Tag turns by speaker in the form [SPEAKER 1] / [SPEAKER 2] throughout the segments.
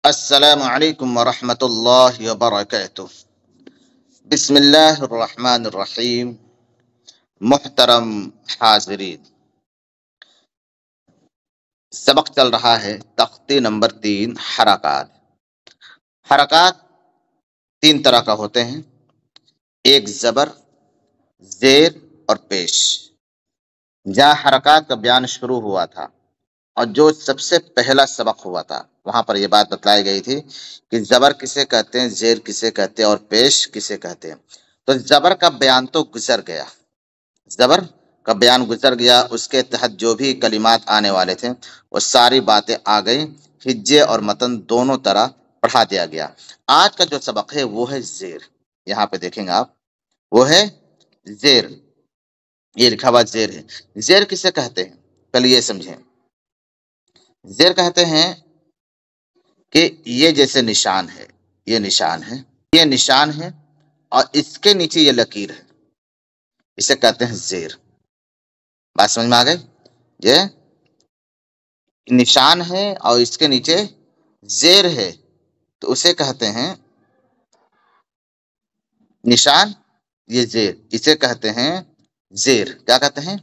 [SPEAKER 1] السلام علیکم ورحمۃ اللہ وبرکاتہ۔ بسم اللہ الرحمن الرحیم۔ محترم حاضرین، سبق چل رہا ہے تختی نمبر 3 حرکات۔ حرکات 3 طرح کا ہوتے ہیں، ایک زبر، زیر اور پیش۔ جہاں حرکات کا بیان شروع ہوا تھا اور جو سب سے پہلا سبق ہوا تھا وہاں پر یہ بات بتلائی گئی تھی کہ زبر کسے کہتے ہیں، زیر کسے کہتے ہیں اور پیش کسے کہتے ہیں۔ تو زبر کا بیان تو گزر گیا، زبر کا بیان گزر گیا، اس کے تحت جو بھی کلمات آنے والے تھے وہ ساری باتیں آ گئی، ہجے اور متن دونوں طرح پڑھا دیا گیا۔ آج کا جو سبق ہے وہ ہے زیر۔ یہاں پہ دیکھیں گے آپ، وہ ہے زیر، یہ لکھا ہوا زیر ہے۔ زیر کسے کہتے ہیں پہلے یہ سمجھیں۔ زیر کہتے ہیں کہ یہ جیسے نشان ہے، یہ نشان ہے، یہ نشان ہے اور اس کے نیچے یہ لکیر ہے، اسے کہتے ہیں زیر۔ بات سمجھ میں آ گئی؟ یہ نشان ہے اور اس کے نیچے زیر ہے تو اسے کہتے ہیں نشان، یہ زیر، اسے کہتے ہیں زیر۔ کیا کہتے ہیں؟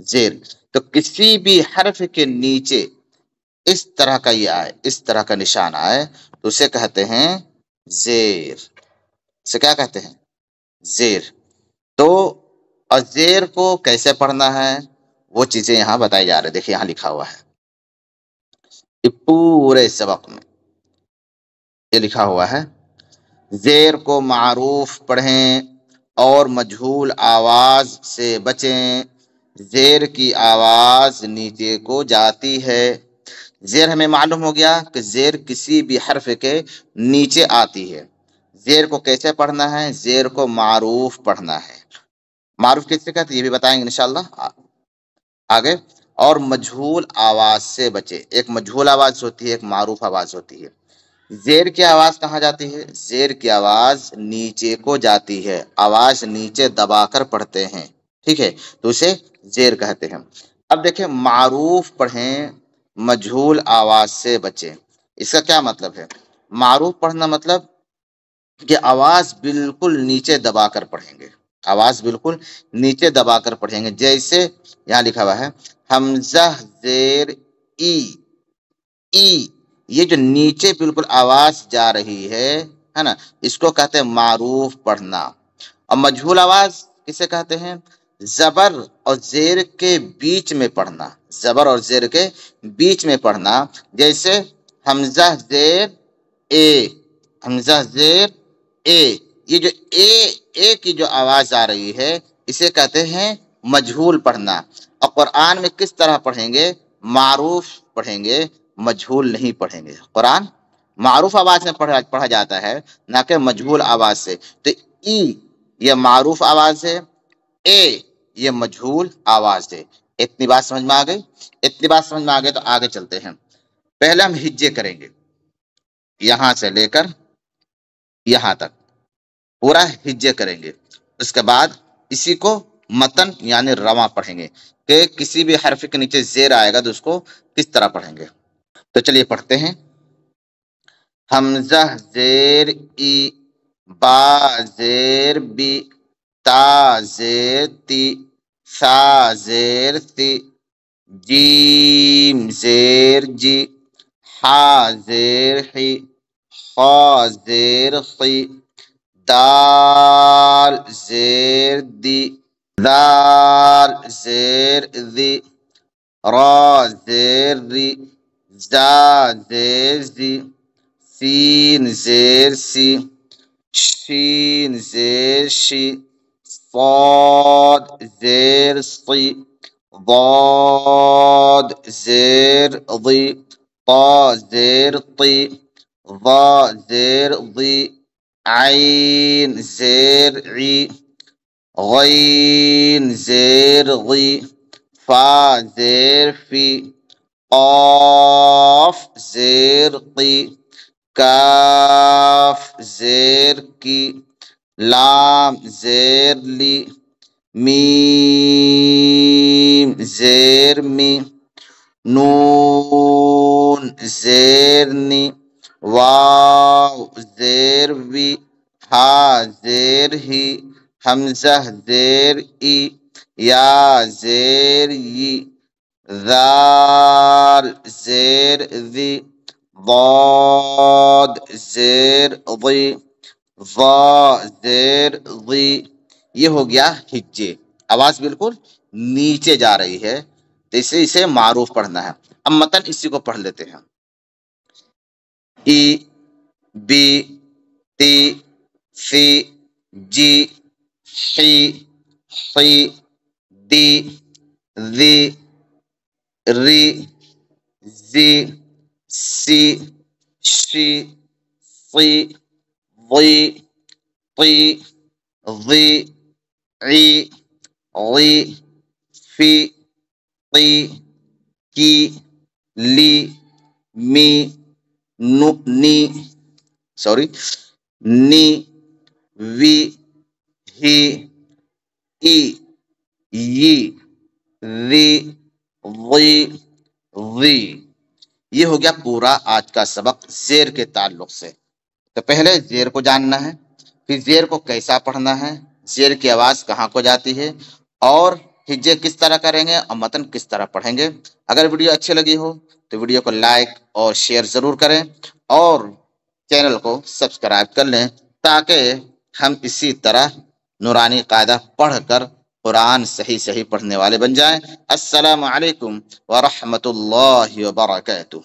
[SPEAKER 1] زیر۔ تو کسی بھی حرف کے نیچے اس طرح کا یہ آئے، اس طرح کا نشان آئے تو اسے کہتے ہیں زیر۔ اسے کیا کہتے ہیں؟ زیر۔ تو اور زیر کو کیسے پڑھنا ہے وہ چیزیں یہاں بتائی جا رہی، دیکھیں یہاں لکھا ہوا ہے پورے سبق میں یہ لکھا ہوا ہے، زیر کو معروف پڑھیں اور مجہول آواز سے بچیں، زیر کی آواز نیچے کو جاتی ہے۔ زیر ہمیں معلوم ہو گیا کہ زیر کسی بھی حرف کے نیچے آتی ہے۔ زیر کو کیسے پڑھنا ہے؟ زیر کو معروف پڑھنا ہے۔ معروف کیسے کہتے ہیں یہ بھی بتائیں گے انشاءاللہ آگے۔ اور مجہول آواز سے بچے، ایک مجہول آواز ہوتی ہے، ایک معروف آواز ہوتی ہے۔ زیر کی آواز کہاں جاتی ہے؟ زیر کی آواز نیچے کو جاتی ہے، آواز نیچے دبا کر پڑھتے ہیں، ٹھیک ہے، تو اسے زیر کہتے ہیں۔ اب دیکھیں، معروف پڑھیں، مجہول آواز سے بچیں، اس کا کیا مطلب ہے؟ معروف پڑھنا مطلب کہ آواز بالکل نیچے دبا کر پڑھیں گے، آواز بالکل نیچے دبا کر پڑھیں گے۔ جیسے یہاں لکھا ہوا ہے حمزہ زیر ای، ای، یہ جو نیچے بالکل آواز جا رہی ہے نا، اس کو کہتے ہیں معروف پڑھنا۔ اور مجہول آواز کسے کہتے ہیں؟ زبر اور زیر کے بیچ میں پڑھنا، زبر اور زیر کے بیچ میں پڑھنا۔ جیسے حمزہ زیر اے، حمزہ زیر اے، یہ جو اے کی جو آواز آ رہی ہے اسے کہتے ہیں مجہول پڑھنا۔ اور قرآن میں کس طرح پڑھیں گے؟ معروف پڑھیں گے، مجہول نہیں پڑھیں گے۔ قرآن معروف آواز میں پڑھا جاتا ہے، نہ کہ مجہول آواز سے۔ تو ای یہ معروف آواز ہے، اے یہ مجہول آواز ہے۔ اتنی بات سمجھ میں آ گئی؟ اتنی بات سمجھ میں آ گئی تو آگے چلتے ہیں۔ پہلے ہم ہجے کریں گے، یہاں سے لے کر یہاں تک پورا ہجے کریں گے، اس کے بعد اسی کو متن یعنی رواں پڑھیں گے کہ کسی بھی حرف کے نیچے زیر آئے گا تو اس کو کس طرح پڑھیں گے۔ تو چلیے پڑھتے ہیں۔ حمزہ زیر ای، با زیر بی، تا زیر تی، ثا زیر ثی، جیم زیر جی، حا زیر حی، خا زیر خی، دال زیر دی، ذال زیر ذی، را زیر ری، زا زیر زی، سین زیر سی، شین زیر شی، صاد زیر صی، ضاد زیر ضی، طا زیر طی، ظا زیر ضی، عین زیر عی، غین زیر غی، فا زیر فی، قاف زیر قی، کاف زیر کی، لام زیر لی، میم زیر می، نون زیر نی، واو زیر وی، ہا زیر ہی، حمزہ زیر ای، یا زیر ی، ذال زیر ذی، ضاد زیر ضی، ضا زیر ضی۔ یہ ہو گیا ہجے، آواز بالکل نیچے جا رہی ہے، تو اسے معروف پڑھنا ہے۔ اب متن اسی کو پڑھ لیتے ہیں۔ ای، بی، تی، سی، جی، حی، حی، دی، ذی، ری، زی، سی، شی، صی، ضی، طی، ضی، عی، غی، فی، قی، کی، لی، می، نی، نی، وی، ہی، ای، ی، ذی، ضی، ضی۔ یہ ہو گیا پورا آج کا سبق زیر کے تعلق سے۔ تو پہلے زیر کو جاننا ہے، پھر زیر کو کیسا پڑھنا ہے، زیر کی آواز کہاں کو جاتی ہے، اور ہجے کس طرح کریں گے اور متن کس طرح پڑھیں گے۔ اگر ویڈیو اچھی لگی ہو تو ویڈیو کو لائک اور شیئر ضرور کریں، اور چینل کو سبسکرائب کر لیں، تاکہ ہم اسی طرح نورانی قاعدہ پڑھ کر قرآن صحیح پڑھنے والے بن جائیں۔ السلام علیکم ورحمۃ اللہ وبرکاتہ۔